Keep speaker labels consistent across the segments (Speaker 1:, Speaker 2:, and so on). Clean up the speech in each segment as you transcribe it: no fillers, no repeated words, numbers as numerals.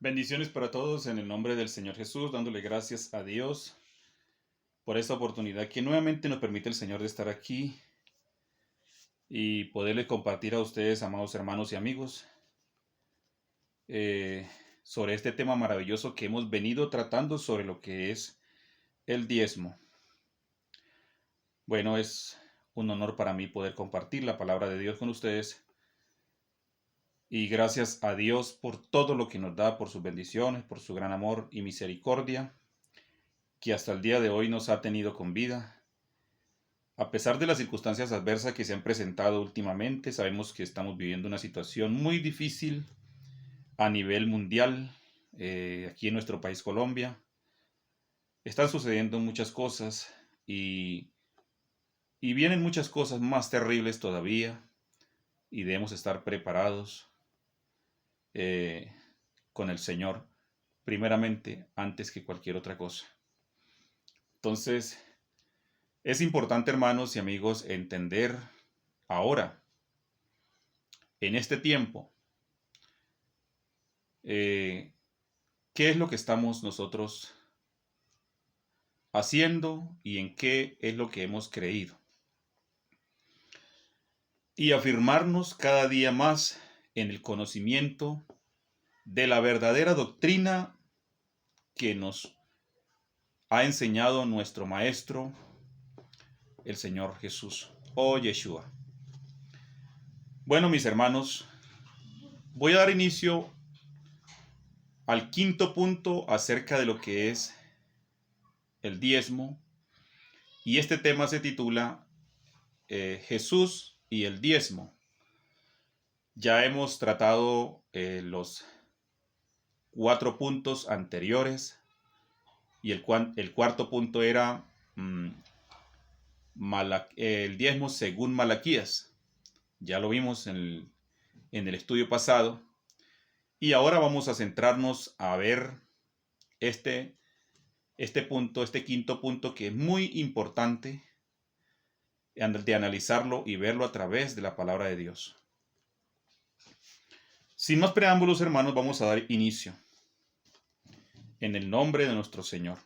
Speaker 1: Bendiciones para todos en el nombre del Señor Jesús, dándole gracias a Dios por esta oportunidad que nuevamente nos permite el Señor de estar aquí y poderle compartir a ustedes, amados hermanos y amigos, eh, sobre este tema maravilloso que hemos venido tratando sobre lo que es el diezmo. Bueno, es un honor para mí poder compartir la palabra de Dios con ustedes y gracias a Dios por todo lo que nos da, por sus bendiciones, por su gran amor y misericordia que hasta el día de hoy nos ha tenido con vida. A pesar de las circunstancias adversas que se han presentado últimamente, sabemos que estamos viviendo una situación muy difícil a nivel mundial, aquí en nuestro país Colombia. Están sucediendo muchas cosas y vienen muchas cosas más terribles todavía y debemos estar preparados eh, con el Señor, primeramente, antes que cualquier otra cosa. Entonces, es importante, hermanos y amigos, entender ahora, en este tiempo, ¿qué es lo que estamos nosotros haciendo y en qué es lo que hemos creído? Y afirmarnos cada día más en el conocimiento de la verdadera doctrina que nos ha enseñado nuestro Maestro, el Señor Jesús o Yeshua. Bueno, mis hermanos, voy a dar inicio al quinto punto acerca de lo que es el diezmo, y este tema se titula Jesús y el diezmo. Ya hemos tratado los 4 puntos anteriores y el cuarto punto era el diezmo según Malaquías. Ya lo vimos en el estudio pasado y ahora vamos a centrarnos a ver este punto, este quinto punto, que es muy importante de analizarlo y verlo a través de la palabra de Dios. Sin más preámbulos, hermanos, vamos a dar inicio en el nombre de nuestro Señor.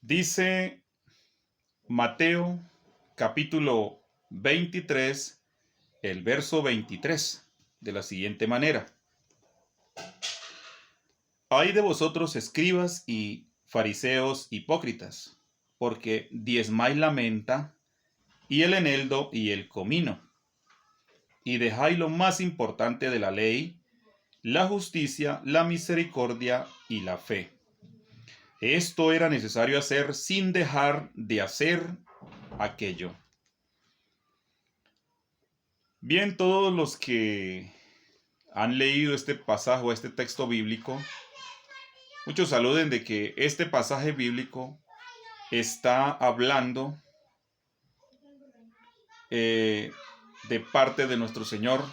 Speaker 1: Dice Mateo capítulo 23, el verso 23, de la siguiente manera: Ay de vosotros, escribas y fariseos hipócritas, porque diezmáis la menta y el eneldo y el comino, y dejáis lo más importante de la ley, la justicia, la misericordia y la fe. Esto era necesario hacer sin dejar de hacer aquello. Bien, todos los que han leído este pasaje o este texto bíblico, muchos saluden de que este pasaje bíblico está hablando de parte de nuestro Señor,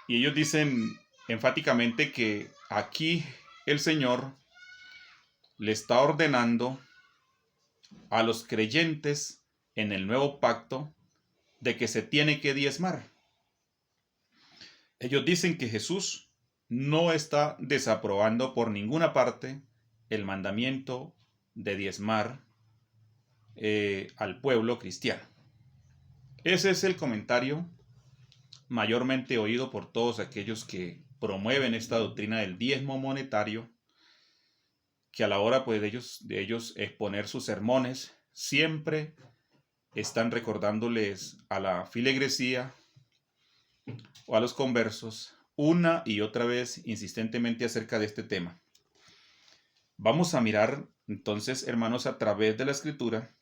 Speaker 1: y ellos dicen enfáticamente que aquí el Señor le está ordenando a los creyentes en el nuevo pacto de que se tiene que diezmar. Ellos dicen que Jesús no está desaprobando por ninguna parte el mandamiento de diezmar al pueblo cristiano. Ese es el comentario mayormente oído por todos aquellos que promueven esta doctrina del diezmo monetario, que a la hora pues de ellos exponer sus sermones siempre están recordándoles a la filigresía o a los conversos una y otra vez insistentemente acerca de este tema. Vamos a mirar entonces, hermanos, a través de la escritura,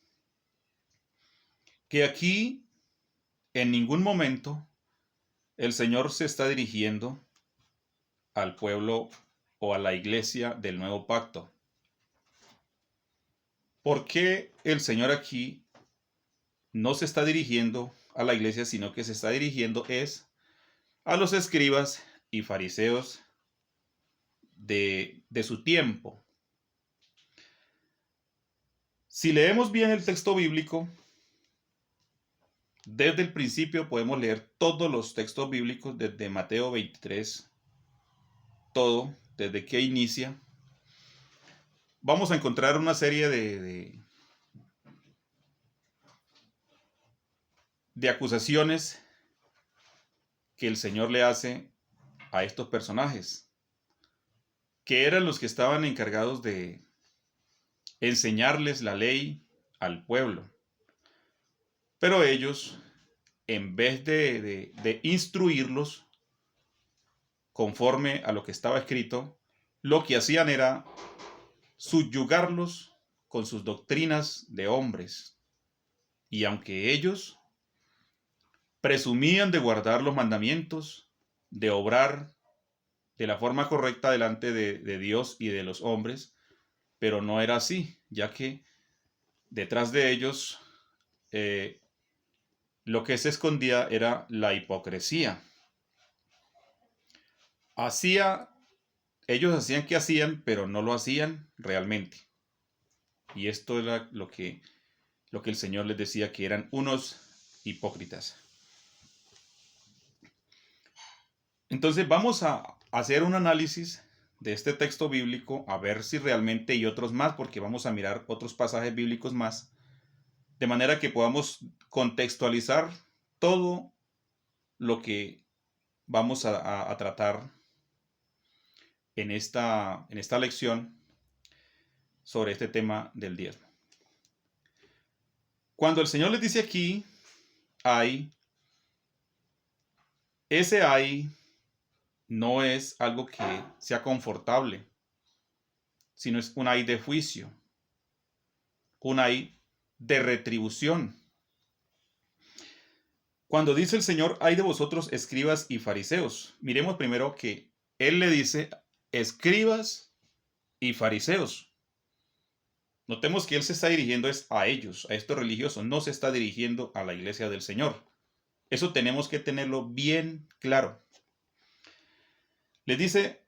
Speaker 1: que aquí en ningún momento el Señor se está dirigiendo al pueblo o a la iglesia del nuevo pacto. ¿Por qué el Señor aquí no se está dirigiendo a la iglesia, sino que se está dirigiendo es a los escribas y fariseos de su tiempo? Si leemos bien el texto bíblico, desde el principio podemos leer todos los textos bíblicos desde Mateo 23 todo, desde que inicia, vamos a encontrar una serie de acusaciones que el Señor le hace a estos personajes, que eran los que estaban encargados de enseñarles la ley al pueblo. Pero ellos, en vez de instruirlos conforme a lo que estaba escrito, lo que hacían era subyugarlos con sus doctrinas de hombres. Y aunque ellos presumían de guardar los mandamientos, de obrar de la forma correcta delante de Dios y de los hombres, pero no era así, ya que detrás de ellos lo que se escondía era la hipocresía. Ellos hacían que hacían, pero no lo hacían realmente. Y esto era lo que el Señor les decía, que eran unos hipócritas. Entonces vamos a hacer un análisis de este texto bíblico, a ver si realmente, y otros más, porque vamos a mirar otros pasajes bíblicos más, de manera que podamos contextualizar todo lo que vamos a tratar en esta lección sobre este tema del diezmo. Cuando el Señor les dice aquí, ese no es algo que sea confortable, sino es un ay de juicio, un ay de retribución. Cuando dice el Señor, ay de vosotros escribas y fariseos, miremos primero que Él le dice escribas y fariseos. Notemos que Él se está dirigiendo a ellos, a estos religiosos, no se está dirigiendo a la iglesia del Señor. Eso tenemos que tenerlo bien claro. Les dice,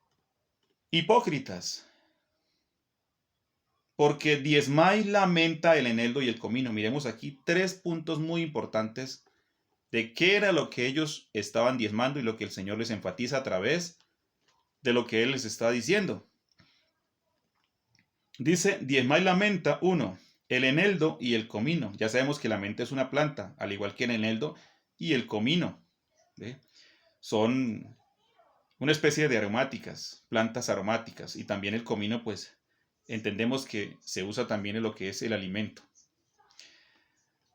Speaker 1: hipócritas, porque diezmáis la menta, el eneldo y el comino. Miremos aquí 3 puntos muy importantes de qué era lo que ellos estaban diezmando y lo que el Señor les enfatiza a través de lo que Él les está diciendo. Dice, diezmáis la menta, 1, el eneldo y el comino. Ya sabemos que la menta es una planta, al igual que el eneldo y el comino. ¿Ve? Son una especie de aromáticas, plantas aromáticas, y también el comino, pues, entendemos que se usa también en lo que es el alimento.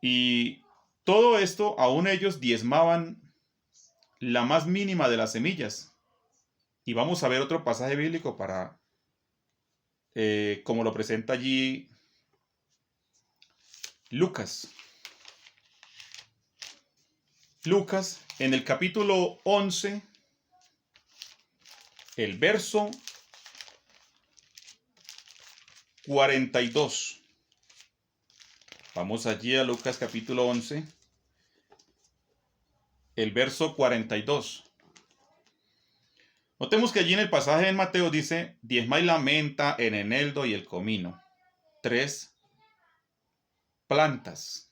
Speaker 1: Y todo esto, aún ellos diezmaban la más mínima de las semillas. Y vamos a ver otro pasaje bíblico para, como lo presenta allí Lucas. Lucas, en el capítulo 11, el verso 42. Vamos allí a Lucas capítulo 11, el verso 42. Notemos que allí en el pasaje en Mateo dice, diezmáis la menta, el eneldo y el comino. 3 plantas.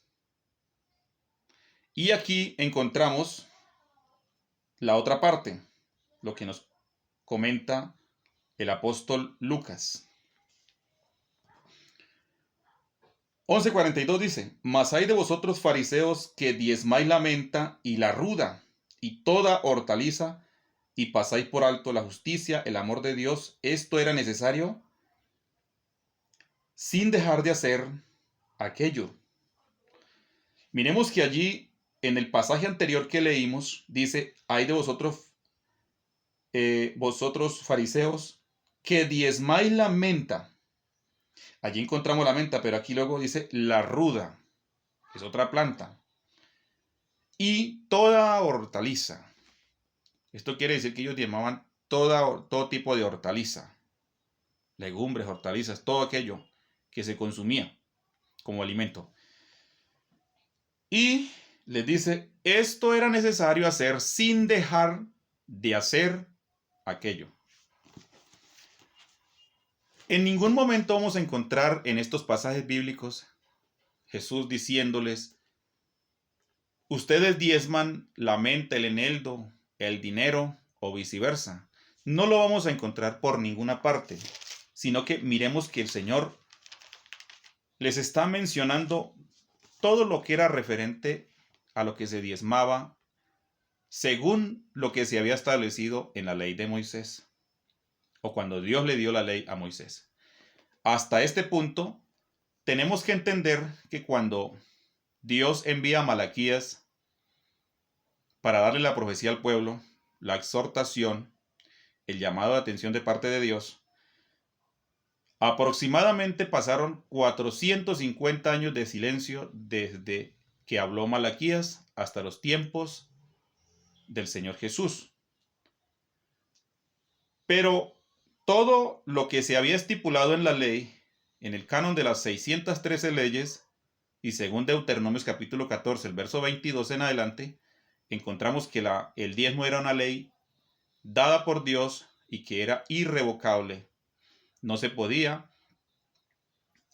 Speaker 1: Y aquí encontramos la otra parte, lo que nos comenta el apóstol Lucas. 11:42 dice, mas hay de vosotros fariseos que diezmáis la menta y la ruda y toda hortaliza y pasáis por alto la justicia, el amor de Dios. Esto era necesario sin dejar de hacer aquello. Miremos que allí en el pasaje anterior que leímos dice, hay de vosotros fariseos que diezmáis la menta. Allí encontramos la menta, pero aquí luego dice la ruda, es otra planta. Y toda hortaliza. Esto quiere decir que ellos diezmaban todo tipo de hortaliza. Legumbres, hortalizas, todo aquello que se consumía como alimento. Y les dice, esto era necesario hacer sin dejar de hacer aquello. En ningún momento vamos a encontrar en estos pasajes bíblicos Jesús diciéndoles, ustedes diezman la menta, el eneldo, el dinero o viceversa. no lo vamos a encontrar por ninguna parte, sino que miremos que el Señor les está mencionando todo lo que era referente a lo que se diezmaba según lo que se había establecido en la ley de Moisés, o cuando Dios le dio la ley a Moisés. Hasta este punto, tenemos que entender que cuando Dios envía a Malaquías para darle la profecía al pueblo, la exhortación, el llamado de atención de parte de Dios, aproximadamente pasaron 450 años de silencio desde que habló Malaquías hasta los tiempos del Señor Jesús. Pero todo lo que se había estipulado en la ley, en el canon de las 613 leyes, y según Deuteronomios capítulo 14, el verso 22 en adelante, encontramos que el diezmo era una ley dada por Dios y que era irrevocable. No se podía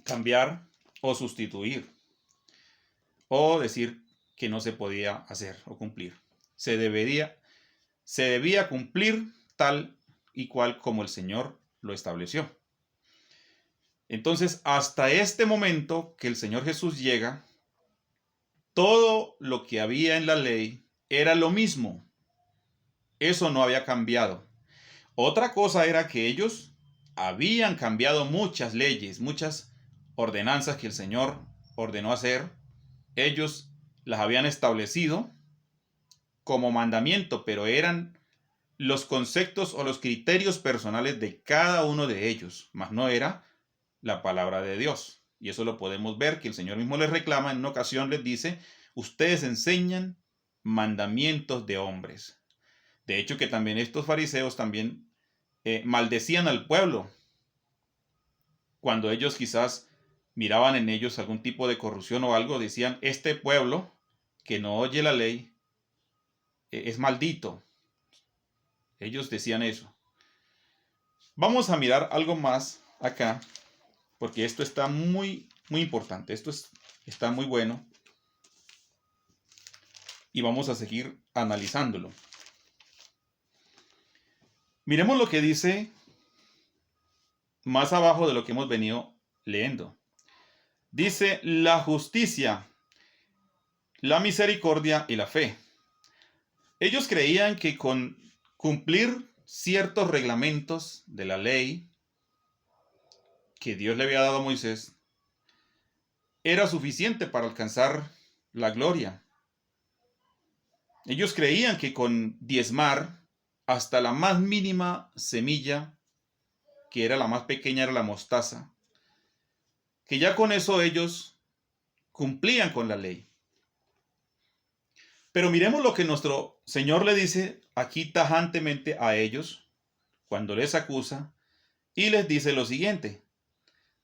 Speaker 1: cambiar o sustituir o decir que no se podía hacer o cumplir. Se debía cumplir tal y cual como el Señor lo estableció. Entonces, hasta este momento que el Señor Jesús llega, todo lo que había en la ley era lo mismo. Eso no había cambiado. Otra cosa era que ellos habían cambiado muchas leyes, muchas ordenanzas que el Señor ordenó hacer. Ellos las habían establecido como mandamiento, pero eran los conceptos o los criterios personales de cada uno de ellos, mas no era la palabra de Dios. Y eso lo podemos ver, que el Señor mismo les reclama, en una ocasión les dice, ustedes enseñan mandamientos de hombres. De hecho, que también estos fariseos también maldecían al pueblo, cuando ellos quizás miraban en ellos algún tipo de corrupción o algo, decían, este pueblo que no oye la ley es maldito. Ellos decían eso. Vamos a mirar algo más acá, porque esto está muy importante. Está muy bueno. Y vamos a seguir analizándolo. Miremos lo que dice más abajo de lo que hemos venido leyendo. Dice la justicia, la misericordia y la fe. Ellos creían que con cumplir ciertos reglamentos de la ley que Dios le había dado a Moisés era suficiente para alcanzar la gloria. Ellos creían que con diezmar hasta la más mínima semilla, que era la más pequeña, era la mostaza, que ya con eso ellos cumplían con la ley. Pero miremos lo que nuestro Señor le dice aquí tajantemente a ellos cuando les acusa y les dice lo siguiente.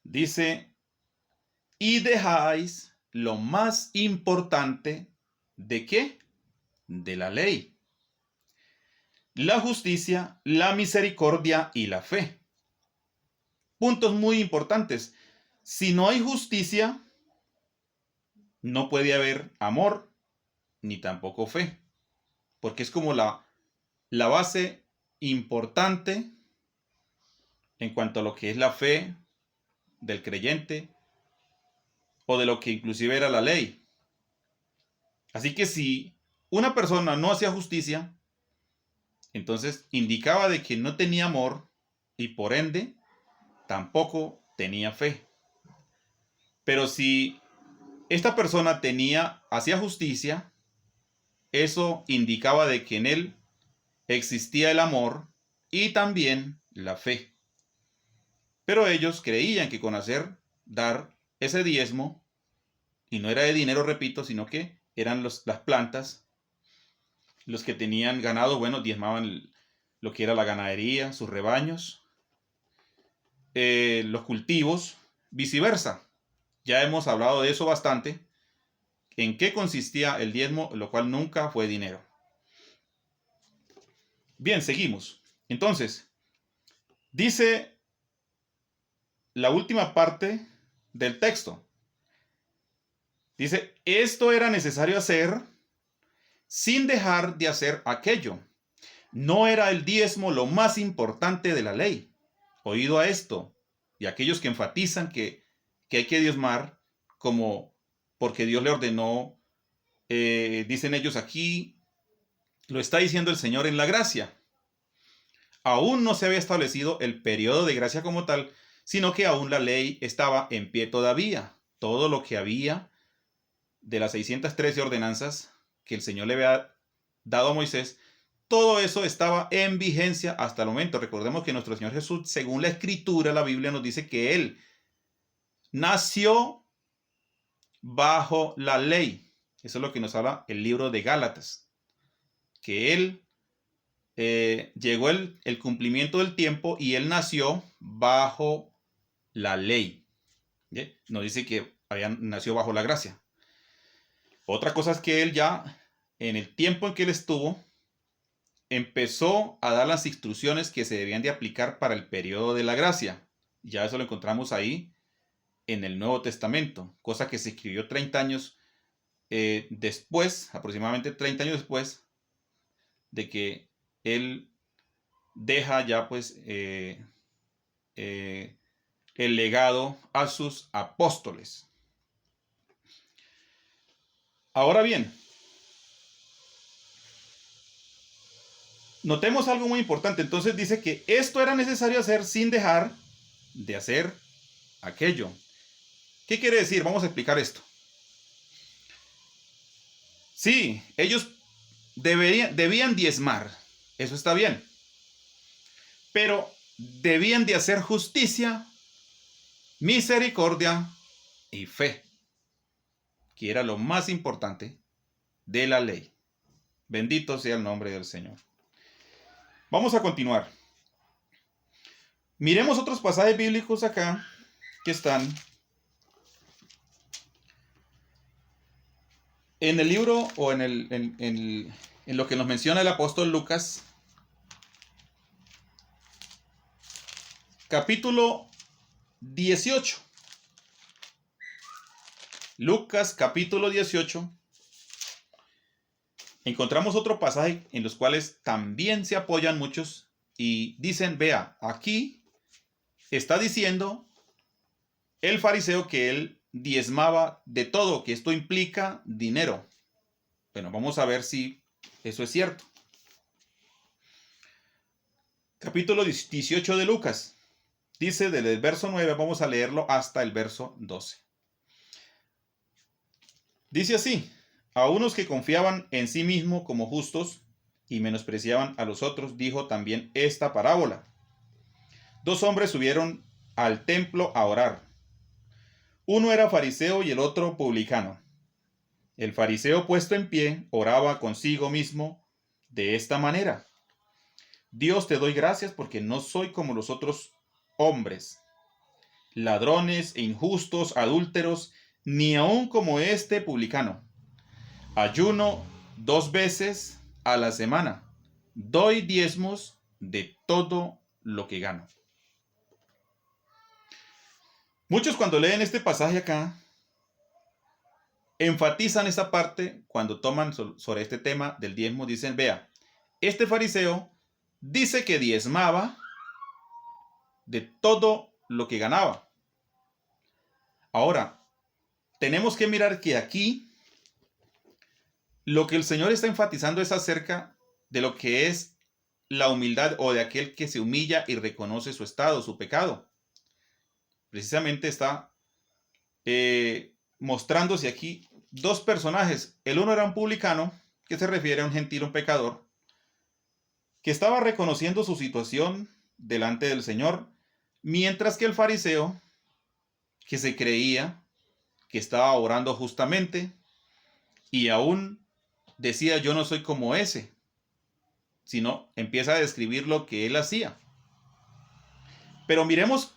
Speaker 1: Dice, y dejáis lo más importante ¿de qué? De la ley. La justicia, la misericordia y la fe. Puntos muy importantes. Si no hay justicia, no puede haber amor ni tampoco fe, porque es como la base importante en cuanto a lo que es la fe del creyente o de lo que inclusive era la ley. Así que si una persona no hacía justicia, entonces indicaba de que no tenía amor y por ende tampoco tenía fe. Pero si esta persona hacía justicia, eso indicaba de que en él existía el amor y también la fe. Pero ellos creían que con dar ese diezmo, y no era de dinero, repito, sino que eran las plantas, los que tenían ganado, bueno, diezmaban lo que era la ganadería, sus rebaños, los cultivos, viceversa. Ya hemos hablado de eso bastante, en qué consistía el diezmo, lo cual nunca fue dinero. Bien, seguimos. Entonces, dice la última parte del texto. Dice, esto era necesario hacer sin dejar de hacer aquello. No era el diezmo lo más importante de la ley. Oído a esto, y aquellos que enfatizan que hay que diezmar, como porque Dios le ordenó, dicen ellos aquí, lo está diciendo el Señor en la gracia. Aún no se había establecido el periodo de gracia como tal, sino que aún la ley estaba en pie todavía. Todo lo que había de las 613 ordenanzas que el Señor le había dado a Moisés, todo eso estaba en vigencia hasta el momento. Recordemos que nuestro Señor Jesús, según la Escritura, la Biblia nos dice que Él nació bajo la ley. Eso es lo que nos habla el libro de Gálatas. Que Él llegó el cumplimiento del tiempo y Él nació bajo la ley. ¿Sí? No dice que nació bajo la gracia. Otra cosa es que Él ya, en el tiempo en que Él estuvo, empezó a dar las instrucciones que se debían de aplicar para el periodo de la gracia. Ya eso lo encontramos ahí en el Nuevo Testamento, cosa que se escribió 30 años después, aproximadamente 30 años después de que él deja ya pues el legado a sus apóstoles. Ahora bien, notemos algo muy importante. Entonces dice que esto era necesario hacer sin dejar de hacer aquello. ¿Qué quiere decir? Vamos a explicar esto. Sí, ellos debían diezmar. Eso está bien. Pero debían de hacer justicia, misericordia y fe, que era lo más importante de la ley. Bendito sea el nombre del Señor. Vamos a continuar. Miremos otros pasajes bíblicos acá que están en el libro o en lo que nos menciona el apóstol Lucas, capítulo 18. Lucas capítulo 18. Encontramos otro pasaje en los cuales también se apoyan muchos y dicen, vea, aquí está diciendo el fariseo que él diezmaba de todo, que esto implica dinero. Bueno, vamos a ver si eso es cierto. Capítulo 18 de Lucas. Dice desde el verso 9, vamos a leerlo hasta el verso 12. Dice así: a unos que confiaban en sí mismos como justos y menospreciaban a los otros, dijo también esta parábola. Dos hombres subieron al templo a orar. Uno era fariseo y el otro publicano. El fariseo, puesto en pie, oraba consigo mismo de esta manera: Dios, te doy gracias porque no soy como los otros hombres, ladrones e injustos, adúlteros, ni aun como este publicano. Ayuno 2 veces a la semana. Doy diezmos de todo lo que gano. Muchos cuando leen este pasaje acá, enfatizan esta parte cuando toman sobre este tema del diezmo. Dicen, vea, este fariseo dice que diezmaba de todo lo que ganaba. Ahora, tenemos que mirar que aquí lo que el Señor está enfatizando es acerca de lo que es la humildad o de aquel que se humilla y reconoce su estado, su pecado. Precisamente está mostrándose aquí dos personajes. El uno era un publicano, que se refiere a un gentil, un pecador, que estaba reconociendo su situación delante del Señor, mientras que el fariseo, que se creía que estaba orando justamente y aún decía, yo no soy como ese, sino empieza a describir lo que él hacía. Pero miremos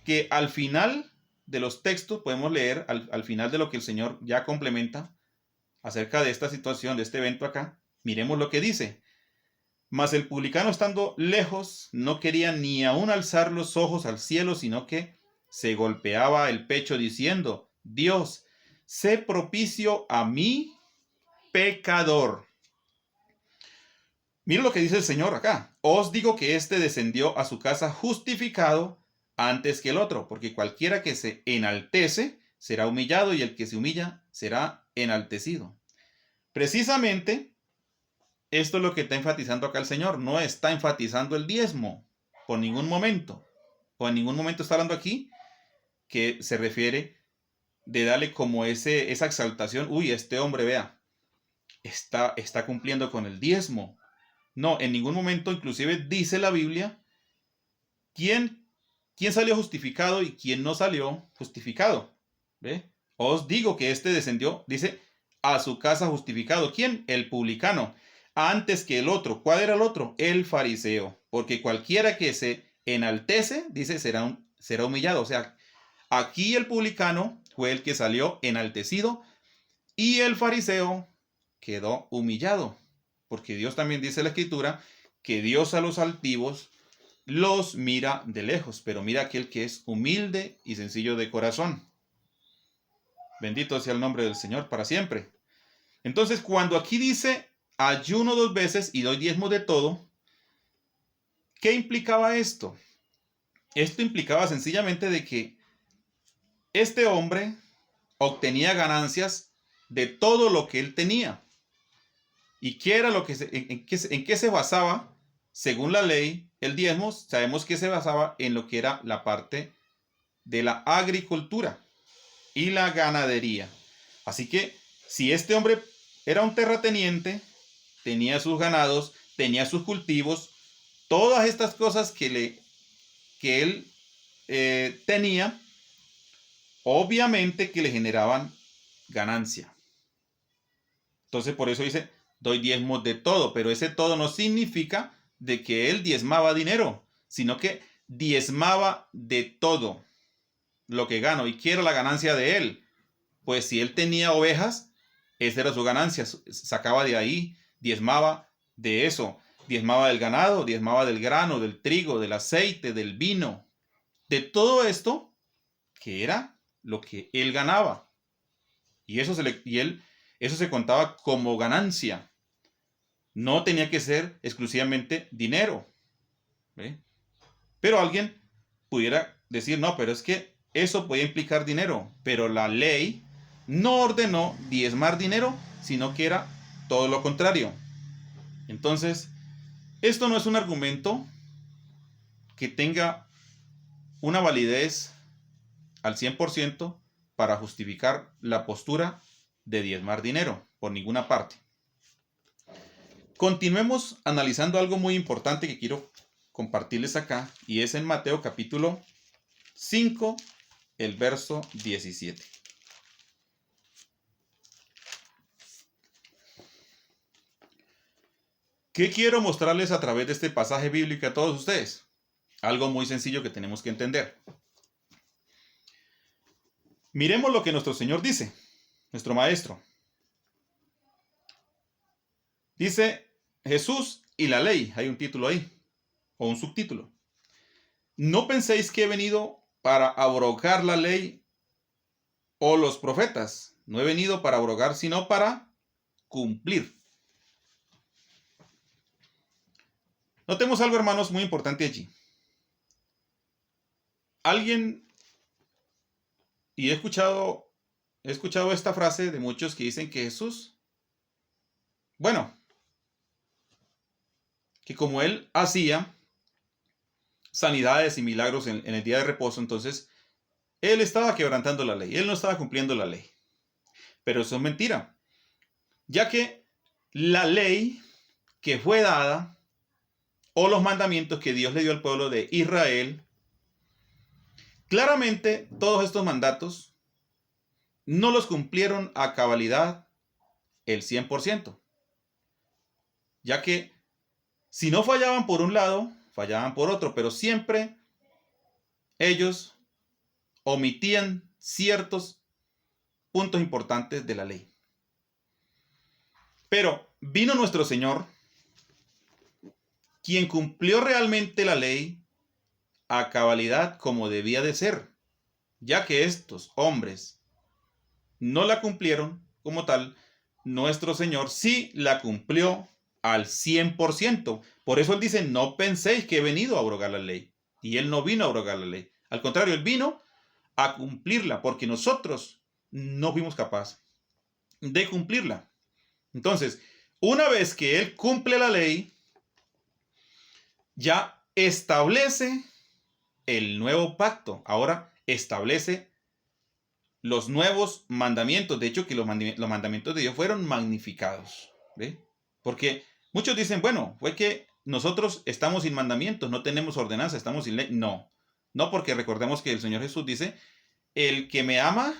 Speaker 1: que al final de los textos podemos leer, al final de lo que el Señor ya complementa acerca de esta situación, de este evento acá, miremos lo que dice. Mas el publicano, estando lejos, no quería ni aún alzar los ojos al cielo, sino que se golpeaba el pecho diciendo, Dios, sé propicio a mí, pecador. Mira lo que dice el Señor acá. Os digo que éste descendió a su casa justificado antes que el otro, porque cualquiera que se enaltece será humillado y el que se humilla será enaltecido. Precisamente esto es lo que está enfatizando acá el Señor. No está enfatizando el diezmo por ningún momento. O en ningún momento está hablando aquí que se refiere de darle como esa exaltación. Uy, este hombre, vea, está cumpliendo con el diezmo. No, en ningún momento, inclusive dice la Biblia, quién salió justificado y quién no salió justificado. ¿Ve? Os digo que este descendió, dice, a su casa justificado. ¿Quién? El publicano. Antes que el otro. ¿Cuál era el otro? El fariseo. Porque cualquiera que se enaltece, dice, será humillado. O sea, aquí el publicano fue el que salió enaltecido y el fariseo quedó humillado. Porque Dios también dice en la Escritura que Dios a los altivos los mira de lejos, pero mira aquel que es humilde y sencillo de corazón. Bendito sea el nombre del Señor para siempre. Entonces, cuando aquí dice ayuno 2 veces y doy diezmo de todo, ¿qué implicaba esto? Esto implicaba sencillamente de que este hombre obtenía ganancias de todo lo que él tenía. ¿Y qué era lo que en qué se basaba? Según la ley, el diezmo, sabemos que se basaba en lo que era la parte de la agricultura y la ganadería. Así que si este hombre era un terrateniente, tenía sus ganados, tenía sus cultivos, todas estas cosas que él tenía, obviamente que le generaban ganancia. Entonces por eso dice, doy diezmos de todo, pero ese todo no significa de que él diezmaba dinero, sino que diezmaba de todo lo que gano y quiero la ganancia de él. Pues si él tenía ovejas, esa era su ganancia, sacaba de ahí, diezmaba de eso, diezmaba del ganado, diezmaba del grano, del trigo, del aceite, del vino, de todo esto que era lo que él ganaba. Y eso eso se contaba como ganancia. No tenía que ser exclusivamente dinero. ¿Ve? Pero alguien pudiera decir, no, pero es que eso puede implicar dinero. Pero la ley no ordenó diezmar dinero, sino que era todo lo contrario. Entonces, esto no es un argumento que tenga una validez al 100% para justificar la postura de diezmar dinero por ninguna parte. Continuemos analizando algo muy importante que quiero compartirles acá, y es en Mateo capítulo 5, el verso 17. ¿Qué quiero mostrarles a través de este pasaje bíblico a todos ustedes? Algo muy sencillo que tenemos que entender. Miremos lo que nuestro Señor dice, nuestro Maestro. Dice Jesús y la ley, hay un título ahí, o un subtítulo. No penséis que he venido para abrogar la ley o los profetas. No he venido para abrogar, sino para cumplir. Notemos algo, hermanos, muy importante allí. Alguien, y he escuchado esta frase de muchos que dicen que Jesús, bueno, que como él hacía sanidades y milagros en el día de reposo, entonces él estaba quebrantando la ley, él no estaba cumpliendo la ley. Pero eso es mentira, ya que la ley que fue dada, o los mandamientos que Dios le dio al pueblo de Israel, claramente todos estos mandatos no los cumplieron a cabalidad el 100%, ya que si no fallaban por un lado, fallaban por otro, pero siempre ellos omitían ciertos puntos importantes de la ley. Pero vino nuestro Señor, quien cumplió realmente la ley a cabalidad como debía de ser, ya que estos hombres no la cumplieron como tal, nuestro Señor sí la cumplió al 100%. Por eso él dice, no penséis que he venido a abrogar la ley. Y él no vino a abrogar la ley. Al contrario, él vino a cumplirla, porque nosotros no fuimos capaces de cumplirla. Entonces, una vez que él cumple la ley, ya establece el nuevo pacto. Ahora establece los nuevos mandamientos. De hecho, que los mandamientos de Dios fueron magnificados. ¿Ve? Porque muchos dicen, bueno, fue que nosotros estamos sin mandamientos, no tenemos ordenanza, estamos sin ley. No, no, porque recordemos que el Señor Jesús dice, el que me ama,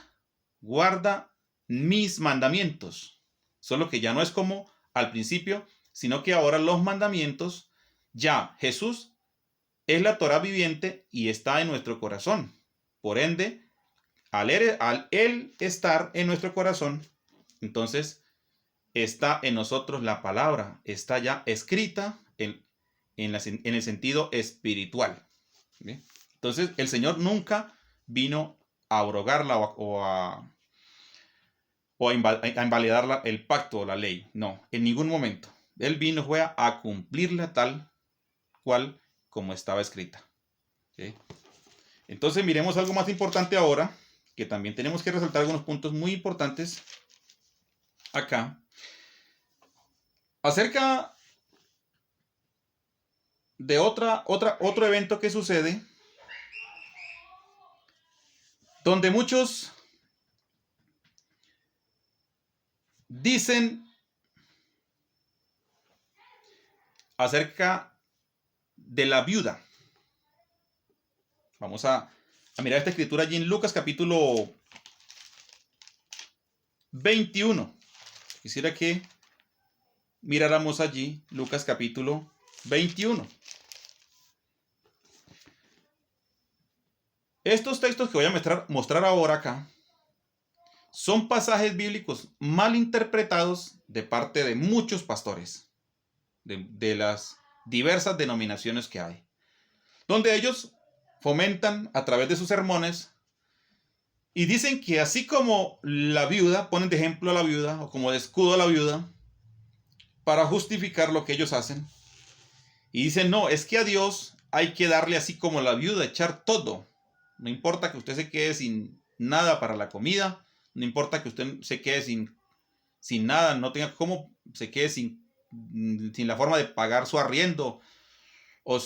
Speaker 1: guarda mis mandamientos. Solo que ya no es como al principio, sino que ahora los mandamientos, ya Jesús es la Torá viviente y está en nuestro corazón. Por ende, al él estar en nuestro corazón, entonces está en nosotros la palabra, está ya escrita en el sentido espiritual. ¿Bien? Entonces, el Señor nunca vino a abrogarla o a invalidar el pacto o la ley. No, en ningún momento. Él vino fue a cumplirla tal cual como estaba escrita. ¿Sí? Entonces, miremos algo más importante ahora, que también tenemos que resaltar algunos puntos muy importantes acá, acerca de otro evento que sucede, donde muchos dicen acerca de la viuda. Vamos a mirar esta escritura allí en Lucas capítulo 21. Quisiera que miráramos allí Lucas capítulo 21. Estos textos que voy a mostrar ahora acá son pasajes bíblicos mal interpretados de parte de muchos pastores de las diversas denominaciones que hay, donde ellos fomentan a través de sus sermones y dicen que así como la viuda, ponen de ejemplo a la viuda o como de escudo a la viuda para justificar lo que ellos hacen, y dicen, no, es que a Dios hay que darle así como la viuda, echar todo. No importa que usted se quede sin nada para la comida, no importa que usted se quede sin nada, no tenga cómo, se quede sin la forma de pagar su arriendo o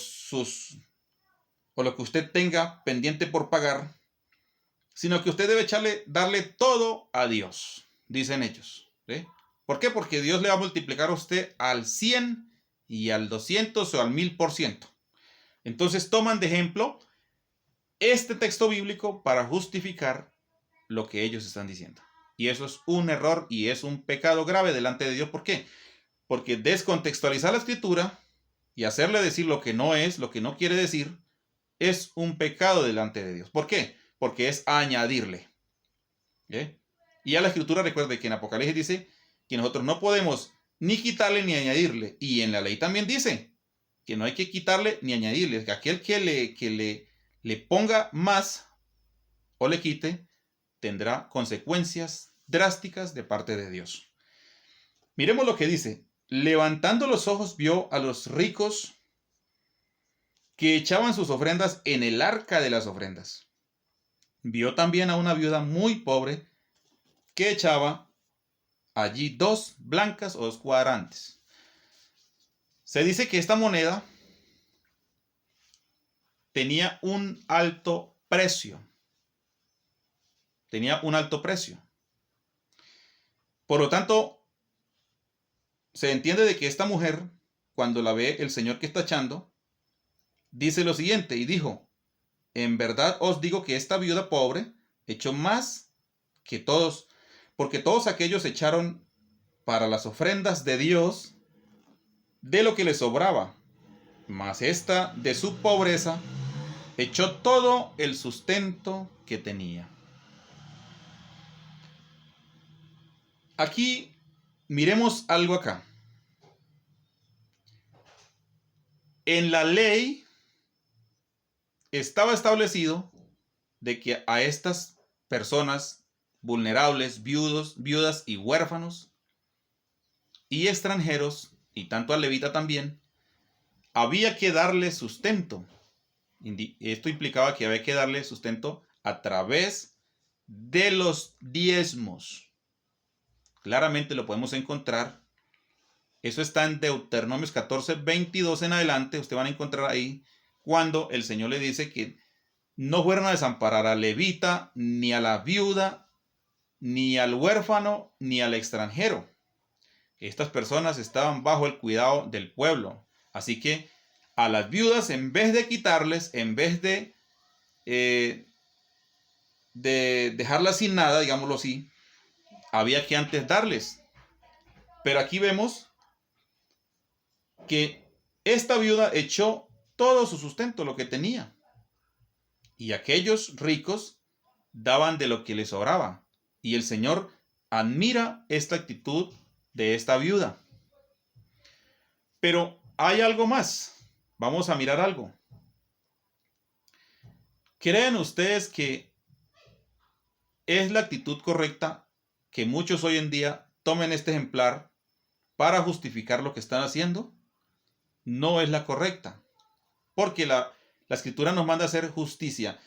Speaker 1: lo que usted tenga pendiente por pagar, sino que usted debe darle todo a Dios, dicen ellos. ¿Sí? ¿Por qué? Porque Dios le va a multiplicar a usted al 100 y al 200 o al 1000%. Entonces toman de ejemplo este texto bíblico para justificar lo que ellos están diciendo. Y eso es un error y es un pecado grave delante de Dios. ¿Por qué? Porque descontextualizar la escritura y hacerle decir lo que no es, lo que no quiere decir, es un pecado delante de Dios. ¿Por qué? Porque es añadirle. ¿Eh? Y a la escritura recuerde que en Apocalipsis dice que nosotros no podemos ni quitarle ni añadirle. Y en la ley también dice que no hay que quitarle ni añadirle. Que aquel que le ponga más o le quite tendrá consecuencias drásticas de parte de Dios. Miremos lo que dice. Levantando los ojos vio a los ricos que echaban sus ofrendas en el arca de las ofrendas. Vio también a una viuda muy pobre que echaba allí 2 blancas o 2 cuadrantes. Se dice que esta moneda tenía un alto precio. Tenía un alto precio. Por lo tanto, se entiende de que esta mujer, cuando la ve el señor que está echando, dice lo siguiente, y dijo, en verdad os digo que esta viuda pobre echó más que todos, porque todos aquellos echaron para las ofrendas de Dios de lo que le sobraba, mas esta de su pobreza echó todo el sustento que tenía. Aquí miremos algo acá. En la ley estaba establecido de que a estas personas vulnerables, viudas y huérfanos y extranjeros y tanto al levita también, había que darle sustento. Esto implicaba que había que darle sustento a través de los diezmos. Claramente lo podemos encontrar. Eso está en Deuteronomios 14, 22 en adelante. Usted van a encontrar ahí cuando el Señor le dice que no fueron a desamparar al levita, ni a la viuda, ni al huérfano, ni al extranjero. Estas personas estaban bajo el cuidado del pueblo. Así que a las viudas, en vez de quitarles, en vez de dejarlas sin nada, digámoslo así, había que antes darles. Pero aquí vemos que esta viuda echó todo su sustento, lo que tenía. Y aquellos ricos daban de lo que les sobraba. Y el Señor admira esta actitud de esta viuda. Pero hay algo más. Vamos a mirar algo. ¿Creen ustedes que es la actitud correcta que muchos hoy en día tomen este ejemplar para justificar lo que están haciendo? No es la correcta. Porque la Escritura nos manda a hacer justicia.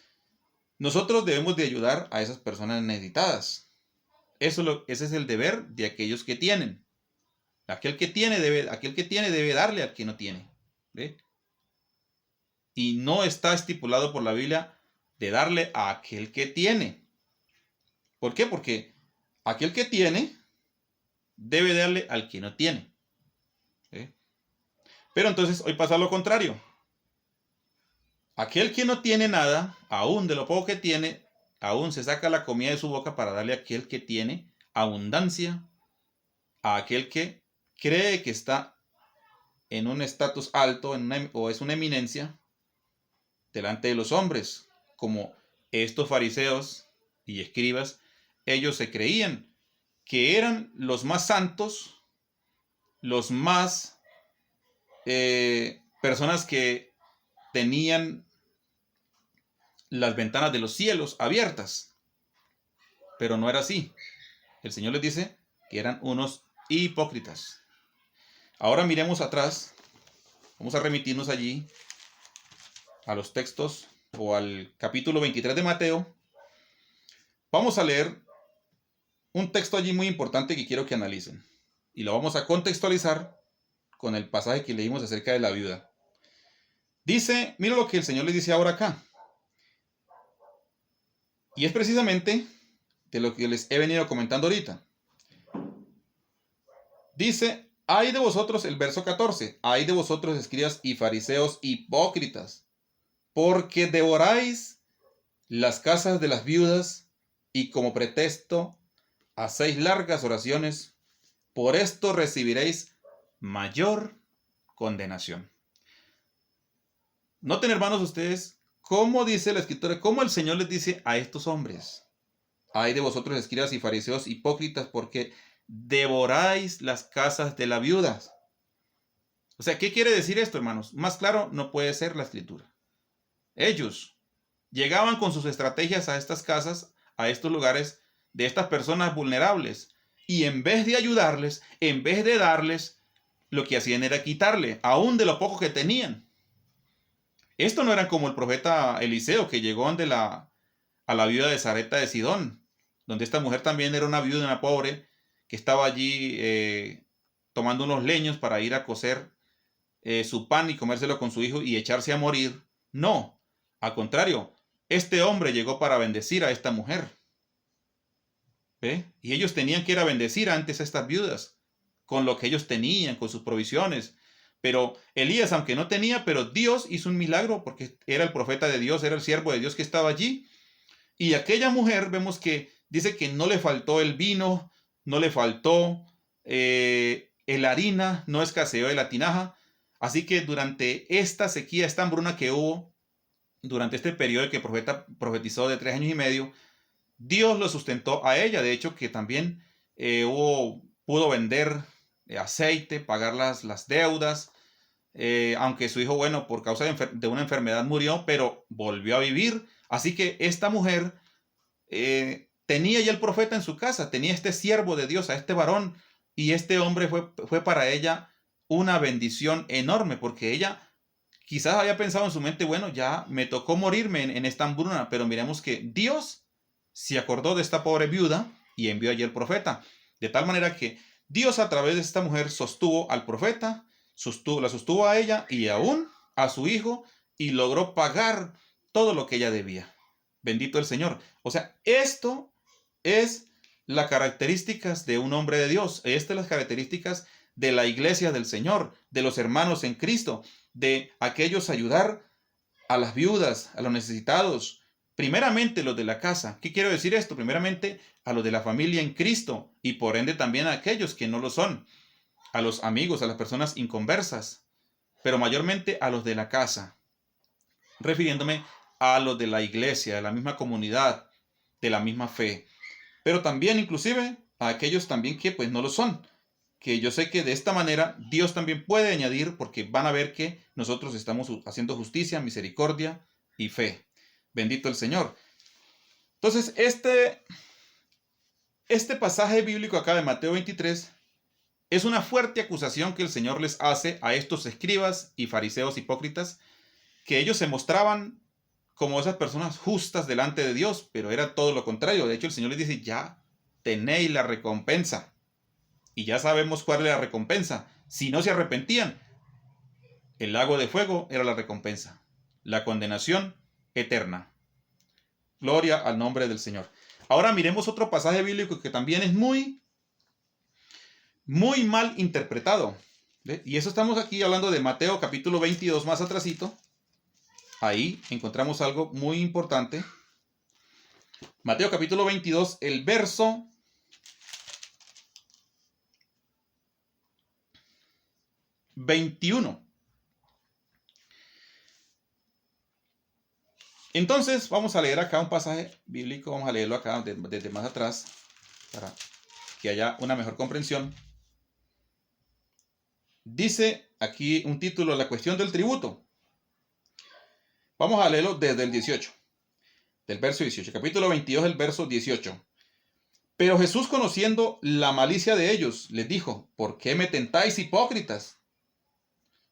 Speaker 1: Nosotros debemos de ayudar a esas personas necesitadas. Ese es el deber de aquellos que tienen. Aquel que tiene debe darle al que no tiene. ¿Ve? Y no está estipulado por la Biblia de darle a aquel que tiene. ¿Por qué? Porque aquel que tiene debe darle al que no tiene. ¿Ve? Pero entonces hoy pasa lo contrario. Aquel que no tiene nada, aún de lo poco que tiene, aún se saca la comida de su boca para darle a aquel que tiene abundancia, a aquel que cree que está en un estatus alto o es una eminencia delante de los hombres, como estos fariseos y escribas. Ellos se creían que eran los más santos, los más personas que tenían las ventanas de los cielos abiertas, pero no era así. El Señor les dice que eran unos hipócritas. Ahora miremos atrás, vamos a remitirnos allí a los textos o al capítulo 23 de Mateo. Vamos a leer un texto allí muy importante que quiero que analicen y lo vamos a contextualizar con el pasaje que leímos acerca de la viuda. Dice, mira lo que el Señor les dice ahora acá. Y es precisamente de lo que les he venido comentando ahorita. Dice, ay de vosotros, el verso 14, ay de vosotros escribas y fariseos hipócritas, porque devoráis las casas de las viudas y como pretexto hacéis largas oraciones, por esto recibiréis mayor condenación. Noten, hermanos, ustedes cómo dice la Escritura, cómo el Señor les dice a estos hombres, ay de vosotros escribas y fariseos hipócritas, porque devoráis las casas de las viudas. O sea, ¿qué quiere decir esto, hermanos? Más claro no puede ser la Escritura. Ellos llegaban con sus estrategias a estas casas, a estos lugares de estas personas vulnerables, y en vez de ayudarles, en vez de darles, lo que hacían era quitarle, aún de lo poco que tenían. Esto no era como el profeta Eliseo, que llegó a la viuda de Sarepta de Sidón, donde esta mujer también era una viuda, una pobre, que estaba allí tomando unos leños para ir a cocer su pan y comérselo con su hijo y echarse a morir. No, al contrario, este hombre llegó para bendecir a esta mujer. ¿Ve? Y ellos tenían que ir a bendecir antes a estas viudas, con lo que ellos tenían, con sus provisiones. Pero Elías, aunque no tenía, pero Dios hizo un milagro porque era el profeta de Dios, era el siervo de Dios que estaba allí. Y aquella mujer, vemos que dice que no le faltó el vino, no le faltó la harina, no escaseó de la tinaja. Así que durante esta sequía, esta hambruna que hubo, durante este periodo que el profeta profetizó de 3 años y medio, Dios lo sustentó a ella. De hecho, que también pudo vender aceite, pagar las deudas, aunque su hijo, bueno, por causa de una enfermedad murió, pero volvió a vivir. Así que esta mujer tenía ya el profeta en su casa, tenía este siervo de Dios, a este varón, y este hombre fue para ella una bendición enorme, porque ella quizás había pensado en su mente, bueno, ya me tocó morirme en esta hambruna, pero miremos que Dios se acordó de esta pobre viuda y envió allí el profeta, de tal manera que Dios a través de esta mujer sostuvo al profeta, la sostuvo a ella y aún a su hijo, y logró pagar todo lo que ella debía. Bendito el Señor. O sea, esto es las características de un hombre de Dios. Estas son las características de la iglesia del Señor, de los hermanos en Cristo, de aquellos ayudar a las viudas, a los necesitados, primeramente los de la casa. ¿Qué quiero decir esto? Primeramente a los de la familia en Cristo y por ende también a aquellos que no lo son, a los amigos, a las personas inconversas, pero mayormente a los de la casa, refiriéndome a los de la iglesia, de la misma comunidad, de la misma fe, pero también inclusive a aquellos también que pues no lo son, que yo sé que de esta manera Dios también puede añadir, porque van a ver que nosotros estamos haciendo justicia, misericordia y fe. Bendito el Señor. Entonces, este pasaje bíblico acá de Mateo 23 es una fuerte acusación que el Señor les hace a estos escribas y fariseos hipócritas, que ellos se mostraban como esas personas justas delante de Dios, pero era todo lo contrario. De hecho, el Señor les dice, ya tenéis la recompensa. Y ya sabemos cuál era la recompensa. Si no se arrepentían, el lago de fuego era la recompensa. La condenación eterna. Gloria al nombre del Señor. Ahora miremos otro pasaje bíblico que también es muy mal interpretado. ¿Ve? Y eso estamos aquí hablando de Mateo capítulo 22 más atrasito. Ahí encontramos algo muy importante. Mateo capítulo 22, el verso 21. Entonces vamos a leer acá un pasaje bíblico, vamos a leerlo acá desde más atrás para que haya una mejor comprensión. Dice aquí un título, la cuestión del tributo. Vamos a leerlo desde el 18, del verso 18, capítulo 22, el verso 18. Pero Jesús, conociendo la malicia de ellos, les dijo, ¿por qué me tentáis, hipócritas?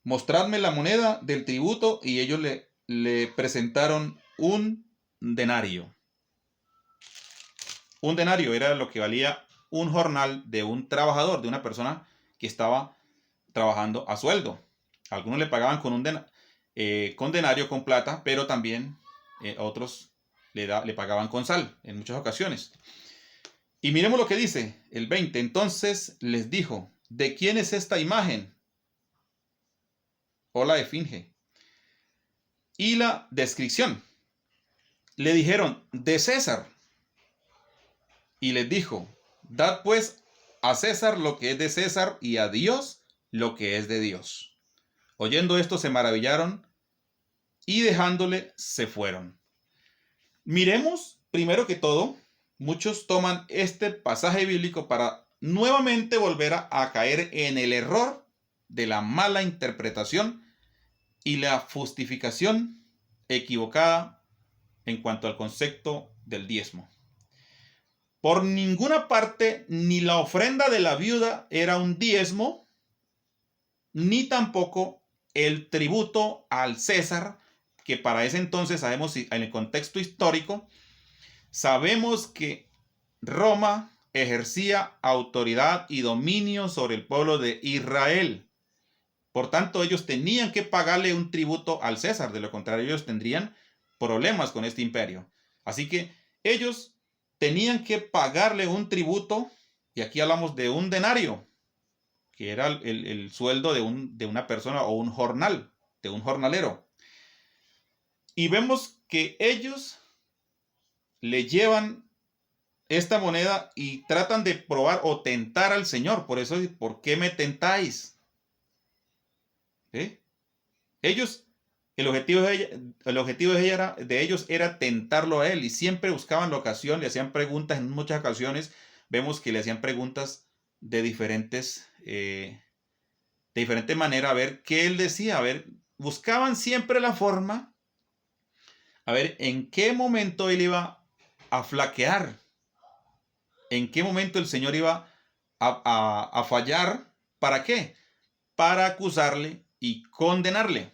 Speaker 1: Mostradme la moneda del tributo. Y ellos le presentaron un denario. Un denario era lo que valía un jornal de un trabajador, de una persona que estaba trabajando a sueldo. Algunos le pagaban con con denario, con plata, pero también otros le pagaban con sal en muchas ocasiones. Y miremos lo que dice el 20. Entonces les dijo, ¿de quién es esta imagen o la esfinge? Y la descripción. Le dijeron, de César. Y les dijo, dad pues a César lo que es de César y a Dios lo que es de Dios. Oyendo esto se maravillaron y dejándole se fueron. Miremos, primero que todo, muchos toman este pasaje bíblico para nuevamente volver a caer en el error de la mala interpretación y la justificación equivocada en cuanto al concepto del diezmo. Por ninguna parte, ni la ofrenda de la viuda era un diezmo, ni tampoco el tributo al César, que para ese entonces sabemos, en el contexto histórico, sabemos que Roma ejercía autoridad y dominio sobre el pueblo de Israel. Por tanto, ellos tenían que pagarle un tributo al César, de lo contrario ellos tendrían problemas con este imperio. Así que ellos tenían que pagarle un tributo, y aquí hablamos de un denario, que era el sueldo de una persona o un jornal, de un jornalero. Y vemos que ellos le llevan esta moneda y tratan de probar o tentar al Señor. Por eso, ¿por qué me tentáis? Ellos, el objetivo de ellos era tentarlo a él, y siempre buscaban la ocasión, le hacían preguntas. En muchas ocasiones vemos que le hacían preguntas de diferente manera, a ver qué él decía, a ver, buscaban siempre la forma, a ver en qué momento él iba a flaquear, en qué momento el Señor iba a fallar. ¿Para qué? para acusarle y condenarle.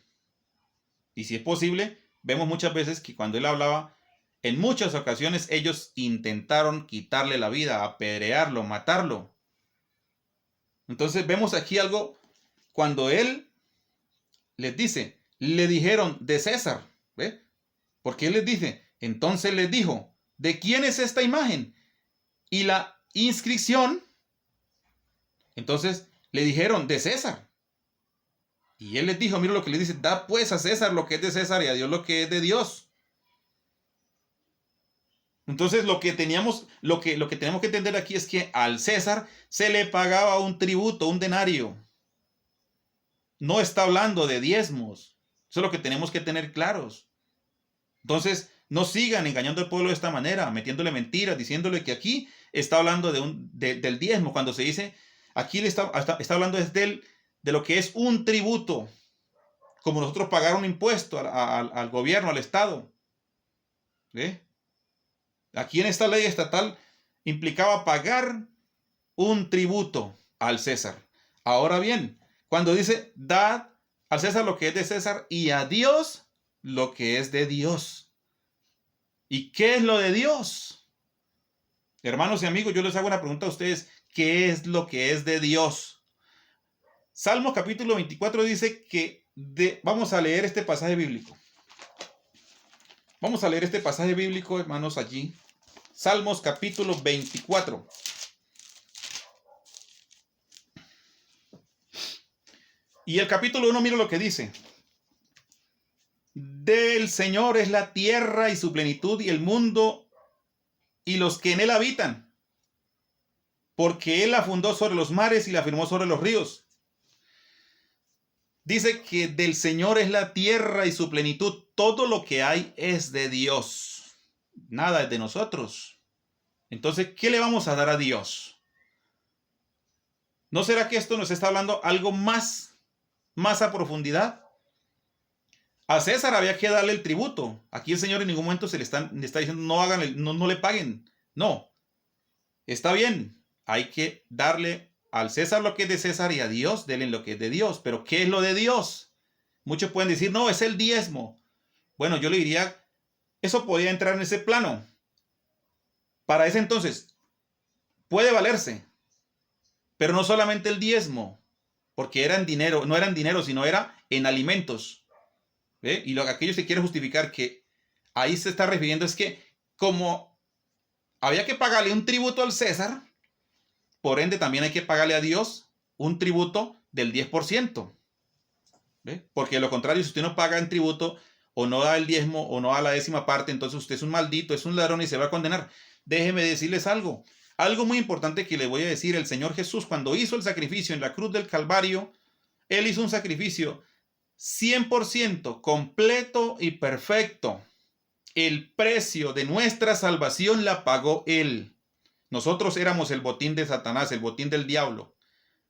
Speaker 1: Y si es posible, vemos muchas veces que cuando él hablaba, en muchas ocasiones ellos intentaron quitarle la vida, apedrearlo, matarlo. Entonces vemos aquí algo cuando él les dice, le dijeron de César, ¿ve? Porque él les dice, entonces les dijo, ¿de quién es esta imagen? Y la inscripción, entonces le dijeron de César. Y él les dijo, mira lo que le dice, da pues a César lo que es de César y a Dios lo que es de Dios. Entonces lo que tenemos que entender aquí es que al César se le pagaba un tributo, un denario. No está hablando de diezmos. Eso es lo que tenemos que tener claros. Entonces, no sigan engañando al pueblo de esta manera, metiéndole mentiras, diciéndole que aquí está hablando del diezmo. Cuando se dice, aquí está hablando de lo que es un tributo, como nosotros pagar un impuesto al gobierno, al Estado. ¿Ve? Aquí en esta ley estatal implicaba pagar un tributo al César. Ahora bien, cuando dice, dad al César lo que es de César y a Dios lo que es de Dios. ¿Y qué es lo de Dios? Hermanos y amigos, yo les hago una pregunta a ustedes. ¿Qué es lo que es de Dios? Salmos capítulo 24 dice que vamos a leer este pasaje bíblico. Vamos a leer este pasaje bíblico, hermanos, allí. Salmos capítulo 24. Y el capítulo 1, mira lo que dice. Del Señor es la tierra y su plenitud y el mundo y los que en él habitan. Porque él la fundó sobre los mares y la firmó sobre los ríos. Dice que del Señor es la tierra y su plenitud. Todo lo que hay es de Dios. Nada es de nosotros. Entonces, ¿qué le vamos a dar a Dios? ¿No será que esto nos está hablando algo más a profundidad? A César había que darle el tributo. Aquí el Señor en ningún momento le está diciendo no le paguen. No. Está bien. Hay que darle al César lo que es de César y a Dios denle lo que es de Dios. Pero ¿qué es lo de Dios? Muchos pueden decir, no, es el diezmo. Bueno, yo le diría, eso podría entrar en ese plano. Para ese entonces, puede valerse. Pero no solamente el diezmo. Porque era en dinero, no era en dinero, sino era en alimentos. ¿Ve? Y aquello se quiere justificar que ahí se está refiriendo es que como había que pagarle un tributo al César, por ende también hay que pagarle a Dios un tributo del 10%. ¿Ve? Porque de lo contrario, si usted no paga en tributo o no da el diezmo o no da la décima parte, entonces usted es un maldito, es un ladrón y se va a condenar. Déjeme decirles algo muy importante que le voy a decir. El Señor Jesús, cuando hizo el sacrificio en la cruz del Calvario, Él hizo un sacrificio 100% completo y perfecto. El precio de nuestra salvación la pagó Él. Nosotros éramos el botín de Satanás, el botín del diablo,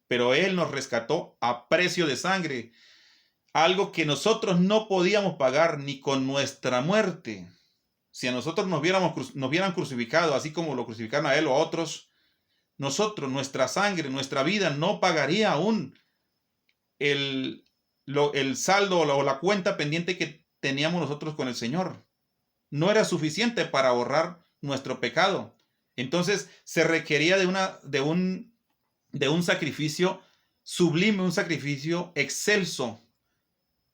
Speaker 1: pero Él nos rescató a precio de sangre, algo que nosotros no podíamos pagar ni con nuestra muerte. Si a nosotros nos hubieran crucificado, así como lo crucificaron a Él o a otros, nosotros, nuestra sangre, nuestra vida no pagaría aún el saldo o la cuenta pendiente que teníamos nosotros con el Señor. No era suficiente para borrar nuestro pecado. Entonces se requería de un sacrificio sublime, un sacrificio excelso.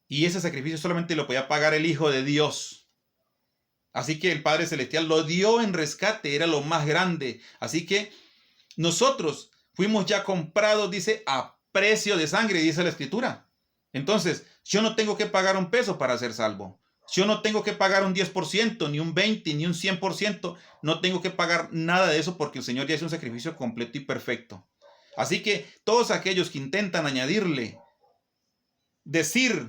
Speaker 1: Y ese sacrificio solamente lo podía pagar el Hijo de Dios. Así que el Padre Celestial lo dio en rescate, era lo más grande. Así que nosotros fuimos ya comprados, dice, a precio de sangre, dice la Escritura. Entonces, yo no tengo que pagar un peso para ser salvo. Yo no tengo que pagar un 10%, ni un 20%, ni un 100%. No tengo que pagar nada de eso porque el Señor ya hizo un sacrificio completo y perfecto. Así que todos aquellos que intentan añadirle, decir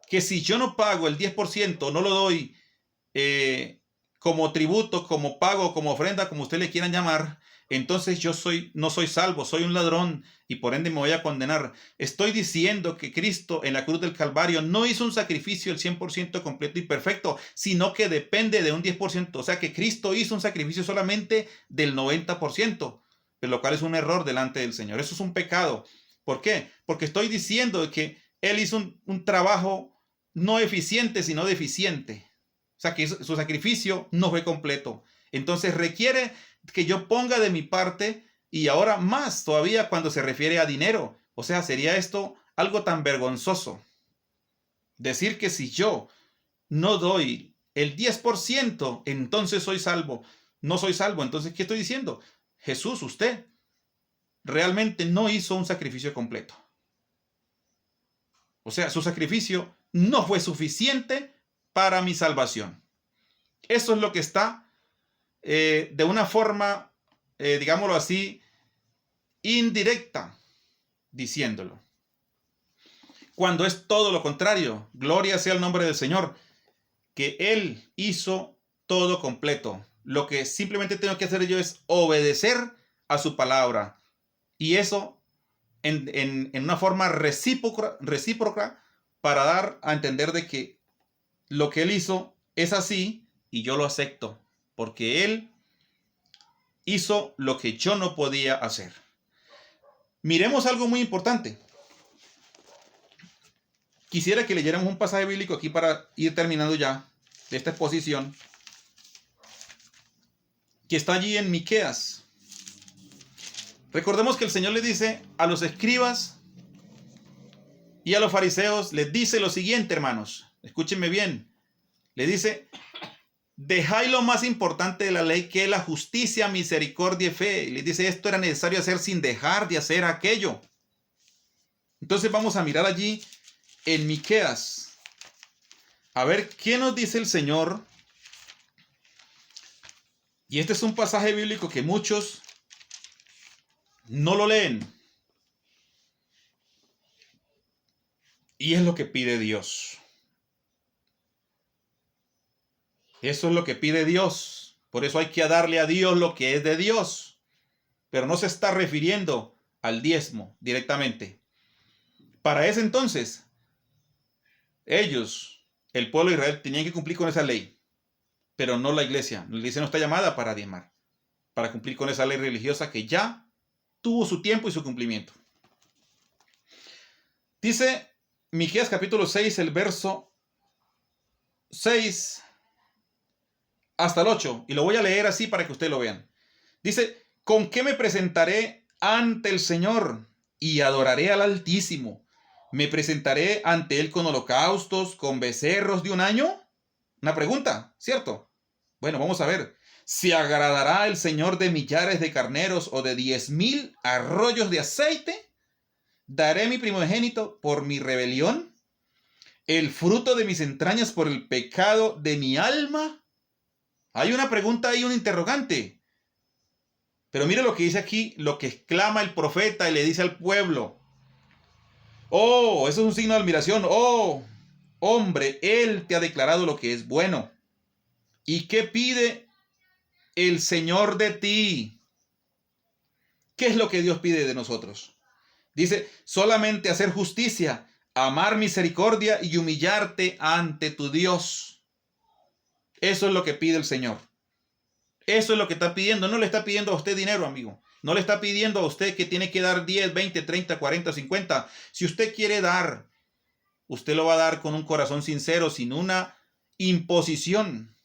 Speaker 1: que si yo no pago el 10%, no lo doy como tributo, como pago, como ofrenda, como ustedes le quieran llamar, entonces yo no soy salvo, soy un ladrón y por ende me voy a condenar. Estoy diciendo que Cristo en la cruz del Calvario no hizo un sacrificio el 100% completo y perfecto, sino que depende de un 10%. O sea que Cristo hizo un sacrificio solamente del 90%, lo cual es un error delante del Señor. Eso es un pecado. ¿Por qué? Porque estoy diciendo que él hizo un trabajo no eficiente, sino deficiente. O sea, que su sacrificio no fue completo. Entonces requiere que yo ponga de mi parte, y ahora más todavía cuando se refiere a dinero. O sea, sería esto algo tan vergonzoso. Decir que si yo no doy el 10%, entonces soy salvo. No soy salvo. Entonces, ¿qué estoy diciendo? Jesús, usted realmente no hizo un sacrificio completo. O sea, su sacrificio no fue suficiente para mi salvación. Eso es lo que está de una forma, digámoslo así, indirecta, diciéndolo. Cuando es todo lo contrario, gloria sea el nombre del Señor, que Él hizo todo completo. Lo que simplemente tengo que hacer yo es obedecer a su palabra. Y eso en una forma recíproca para dar a entender de que lo que Él hizo es así y yo lo acepto. Porque Él hizo lo que yo no podía hacer. Miremos algo muy importante. Quisiera que leyéramos un pasaje bíblico aquí para ir terminando ya de esta exposición, que está allí en Miqueas. Recordemos que el Señor le dice a los escribas y a los fariseos, les dice lo siguiente, hermanos, escúchenme bien, le dice: dejáis lo más importante de la ley, que es la justicia, misericordia y fe. Y les dice, esto era necesario hacer sin dejar de hacer aquello. Entonces vamos a mirar allí en Miqueas, a ver qué nos dice el Señor. Y este es un pasaje bíblico que muchos no lo leen. Y es lo que pide Dios. Eso es lo que pide Dios. Por eso hay que darle a Dios lo que es de Dios. Pero no se está refiriendo al diezmo directamente. Para ese entonces, ellos, el pueblo de Israel, tenían que cumplir con esa ley. Pero no la iglesia. La iglesia no está llamada para diezmar, para cumplir con esa ley religiosa que ya tuvo su tiempo y su cumplimiento. Dice Miqueas capítulo 6, el verso 6 hasta el 8, y lo voy a leer así para que ustedes lo vean. Dice: ¿con qué me presentaré ante el Señor y adoraré al Altísimo? ¿Me presentaré ante Él con holocaustos, con becerros de un año? Una pregunta, ¿cierto? Bueno, vamos a ver. ¿Se agradará el Señor de millares de carneros o de 10,000 arroyos de aceite? ¿Daré mi primogénito por mi rebelión? ¿El fruto de mis entrañas por el pecado de mi alma? Hay una pregunta y un interrogante. Pero mire lo que dice aquí, lo que exclama el profeta y le dice al pueblo. Oh, eso es un signo de admiración. Oh, hombre, Él te ha declarado lo que es bueno. ¿Y qué pide el Señor de ti? ¿Qué es lo que Dios pide de nosotros? Dice, solamente hacer justicia, amar misericordia y humillarte ante tu Dios. Eso es lo que pide el Señor. Eso es lo que está pidiendo. No le está pidiendo a usted dinero, amigo. No le está pidiendo a usted que tiene que dar 10, 20, 30, 40, 50. Si usted quiere dar, usted lo va a dar con un corazón sincero, sin una imposición,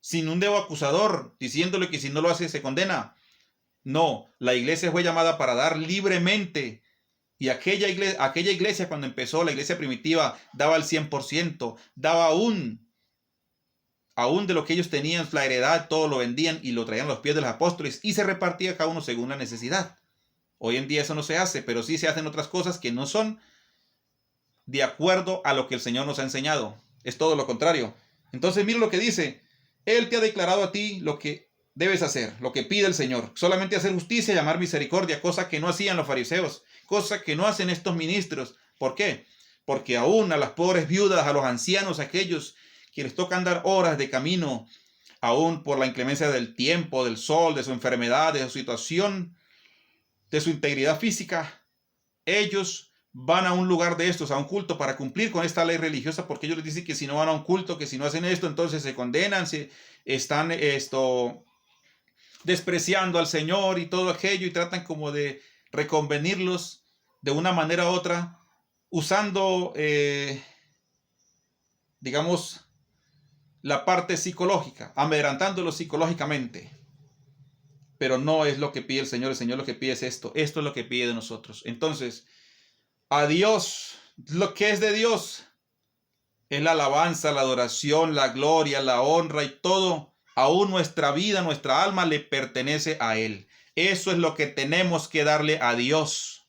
Speaker 1: sin un dedo acusador, diciéndole que si no lo hace se condena. No, la iglesia fue llamada para dar libremente. Y aquella iglesia cuando empezó, la iglesia primitiva, daba el 100%, daba aún de lo que ellos tenían, la heredad, todo lo vendían y lo traían a los pies de los apóstoles y se repartía cada uno según la necesidad. Hoy en día eso no se hace, pero sí se hacen otras cosas que no son de acuerdo a lo que el Señor nos ha enseñado. Es todo lo contrario. Entonces mira lo que dice. Él te ha declarado a ti lo que debes hacer, lo que pide el Señor. Solamente hacer justicia y amar misericordia, cosa que no hacían los fariseos, cosa que no hacen estos ministros. ¿Por qué? Porque aún a las pobres viudas, a los ancianos, aquellos que les toca andar horas de camino, aún por la inclemencia del tiempo, del sol, de su enfermedad, de su situación, de su integridad física, ellos van a un lugar de estos, a un culto, para cumplir con esta ley religiosa, porque ellos les dicen que si no van a un culto, que si no hacen esto, entonces se condenan, se están despreciando al Señor y todo aquello, y tratan como de reconvenirlos de una manera u otra, usando, digamos, la parte psicológica, amedrentándolo psicológicamente. Pero no es lo que pide el Señor lo que pide es esto es lo que pide de nosotros. Entonces, a Dios, lo que es de Dios, es la alabanza, la adoración, la gloria, la honra y todo, aún nuestra vida, nuestra alma le pertenece a Él. Eso es lo que tenemos que darle a Dios.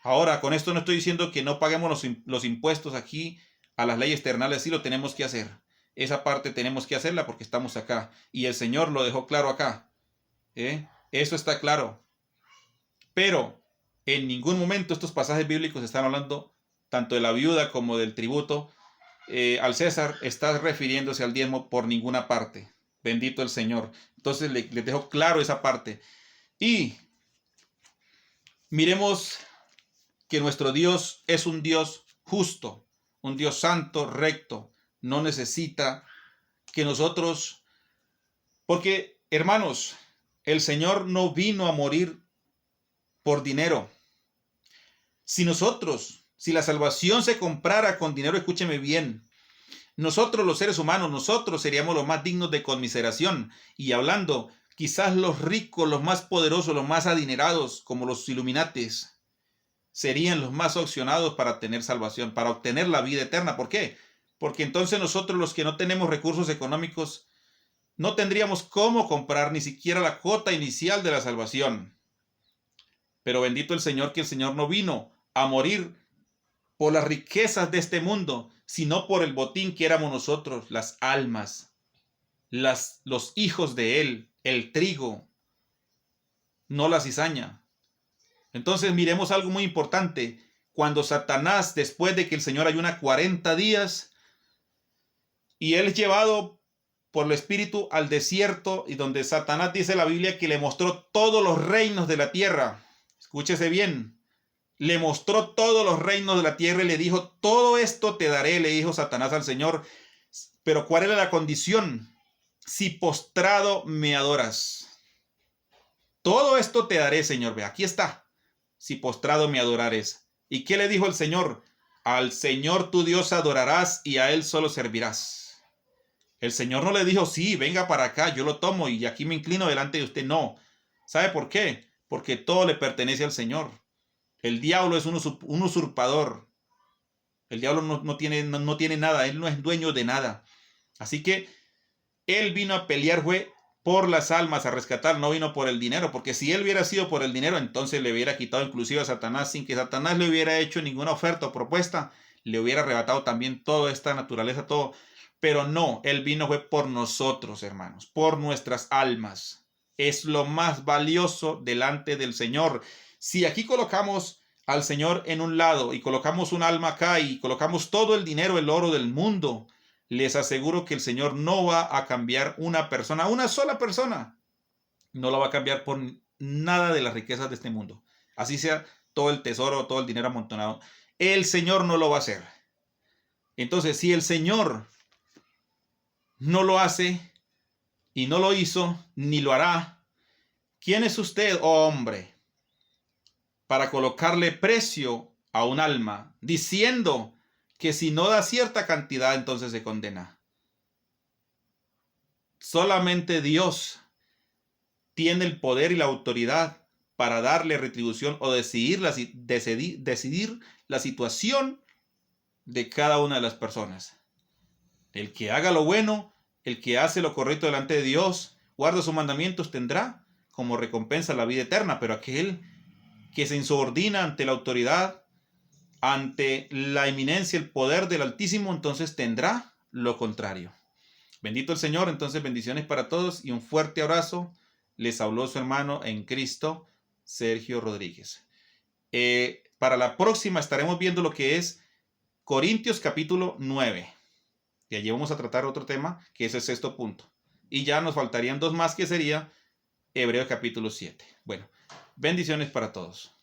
Speaker 1: Ahora, con esto no estoy diciendo que no paguemos los impuestos aquí a las leyes terrenales, sí lo tenemos que hacer. Esa parte tenemos que hacerla porque estamos acá. Y el Señor lo dejó claro acá. Eso está claro. Pero en ningún momento estos pasajes bíblicos están hablando tanto de la viuda como del tributo al César, está refiriéndose al diezmo por ninguna parte. Bendito el Señor. Entonces les dejo claro esa parte. Y miremos que nuestro Dios es un Dios justo, un Dios santo, recto. No necesita que nosotros, porque hermanos, el Señor no vino a morir por dinero. Si la salvación se comprara con dinero, escúcheme bien, nosotros los seres humanos, nosotros seríamos los más dignos de conmiseración. Y hablando, quizás los ricos, los más poderosos, los más adinerados, como los Illuminates, serían los más opcionados para tener salvación, para obtener la vida eterna. ¿Por qué? Porque entonces nosotros los que no tenemos recursos económicos, no tendríamos cómo comprar ni siquiera la cuota inicial de la salvación. Pero bendito el Señor, que el Señor no vino a morir por las riquezas de este mundo, sino por el botín que éramos nosotros, las almas, los hijos de Él, el trigo, no la cizaña. Entonces miremos algo muy importante. Cuando Satanás, después de que el Señor ayuna 40 días, y Él es llevado por el Espíritu al desierto, y donde Satanás dice la Biblia que le mostró todos los reinos de la tierra. Escúchese bien. Le mostró todos los reinos de la tierra y le dijo, todo esto te daré, le dijo Satanás al Señor. Pero ¿cuál era la condición? Si postrado me adoras. Todo esto te daré, Señor. Ve, aquí está. Si postrado me adorares. ¿Y qué le dijo el Señor? Al Señor tu Dios adorarás y a Él solo servirás. El Señor no le dijo, sí, venga para acá, yo lo tomo y aquí me inclino delante de usted. No. ¿Sabe por qué? Porque todo le pertenece al Señor. El diablo es un usurpador. El diablo no tiene nada. Él no es dueño de nada. Así que Él vino a pelear por las almas, a rescatar. No vino por el dinero. Porque si Él hubiera sido por el dinero, entonces le hubiera quitado inclusive a Satanás. Sin que Satanás le hubiera hecho ninguna oferta o propuesta. Le hubiera arrebatado también toda esta naturaleza, todo. Pero no. Él vino por nosotros, hermanos. Por nuestras almas. Es lo más valioso delante del Señor. Si aquí colocamos al Señor en un lado y colocamos un alma acá y colocamos todo el dinero, el oro del mundo, les aseguro que el Señor no va a cambiar una persona, una sola persona. No la va a cambiar por nada de las riquezas de este mundo. Así sea todo el tesoro, todo el dinero amontonado. El Señor no lo va a hacer. Entonces, si el Señor no lo hace y no lo hizo, ni lo hará, ¿quién es usted, oh hombre, para colocarle precio a un alma, diciendo que si no da cierta cantidad, entonces se condena? Solamente Dios tiene el poder y la autoridad para darle retribución o decidir la situación de cada una de las personas. El que haga lo bueno, el que hace lo correcto delante de Dios, guarda sus mandamientos, tendrá como recompensa la vida eterna, pero aquel que se insubordina ante la autoridad, ante la eminencia, el poder del Altísimo, entonces tendrá lo contrario. Bendito el Señor. Entonces, bendiciones para todos y un fuerte abrazo. Les habló su hermano en Cristo, Sergio Rodríguez. Para la próxima estaremos viendo lo que es Corintios capítulo 9. Y allí vamos a tratar otro tema, que es el 6º punto. Y ya nos faltarían 2 más, que sería Hebreos capítulo 7. Bueno, bendiciones para todos.